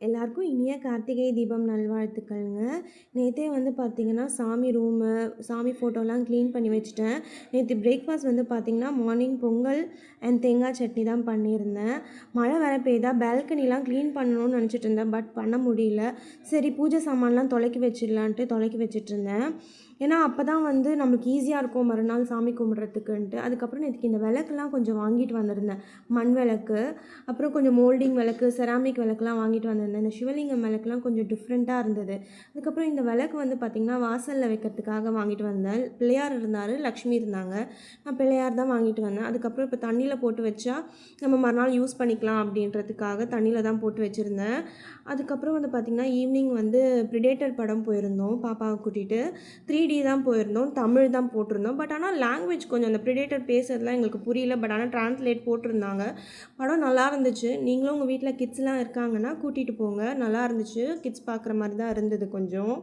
எல்லாருக்கும் இனிய கார்த்திகை தீபம் நல்வாழ்த்துக்கள்ங்க. நேத்தே வந்து பார்த்தீங்கன்னா, சாமி ரூமு, சாமி ஃபோட்டோலாம் க்ளீன் பண்ணி வச்சுட்டேன். நேத்து பிரேக்ஃபாஸ்ட் வந்து பார்த்தீங்கன்னா, மார்னிங் பொங்கல் அண்ட் தேங்காய் சட்னி தான் பண்ணியிருந்தேன். மழை வேற பெய்தா பால்கனிலாம் க்ளீன் பண்ணணும்னு நெனச்சிட்டு இருந்தேன். பட் பண்ண முடியல. சரி பூஜை சாமான்லாம் தொலைக்கி வச்சிடலான்ட்டு தொலைக்கி வச்சுட்டுருந்தேன். ஏன்னா, அப்ப தான் வந்து நம்மளுக்கு ஈஸியா இருக்கும் மறுநாள் சாமி கும்பிடுறதுக்குன்ட்டு. அதுக்கப்புறம் நேத்துக்கு இந்த விளக்குலாம் கொஞ்சம் வாங்கிட்டு வந்திருந்தேன். மண் விளக்கு, அப்புறம் கொஞ்சம் மோல்டிங் விளக்கு, செராமிக் விளக்குலாம் வாங்கிட்டு வந்திருந்தேன். இந்த சிவலிங்கம் விளக்குலாம் கொஞ்சம் டிஃப்ரெண்ட்டா இருந்தது. அதுக்கப்புறம் இந்த விளக்கு வந்து பார்த்திங்கன்னா, வாசல்ல வைக்கிறதுக்காக வாங்கிட்டு வந்தேன். பிள்ளையார் இருந்தாரு, லக்ஷ்மி இருந்தாங்க. நான் பிள்ளையார் தான் வாங்கிட்டு வந்தேன். அதுக்கப்புறம் இப்போ தண்ணியில போட்டு வச்சா, நம்ம மறுநாள் யூஸ் பண்ணிக்கலாம் அப்படின்றதுக்காக தண்ணியில தான் போட்டு வச்சுருந்தேன். அதுக்கப்புறம் வந்து பார்த்திங்கன்னா, ஈவினிங் வந்து ப்ரிடேட்டர் படம் போயிருந்தோம் பாப்பாவ கூட்டிட்டு. 3D தான் போயிருந்தோம். தமிழ் தான் போட்டிருந்தோம். பட் ஆனால் லாங்குவேஜ் கொஞ்சம் அந்த ப்ரிடேட்டர் பேசுறதுலாம் எங்களுக்கு புரியல. பட் ஆனால் ட்ரான்ஸ்லேட் போட்டிருந்தாங்க. படம் நல்லா இருந்துச்சு. நீங்களும் உங்கள் வீட்ல கிட்ஸ்லாம் இருக்காங்கன்னா கூட்டிட்டு போங்க. நல்லா இருந்துச்சு. கிட்ஸ் பார்க்குற மாரி தான் இருந்தது கொஞ்சம்.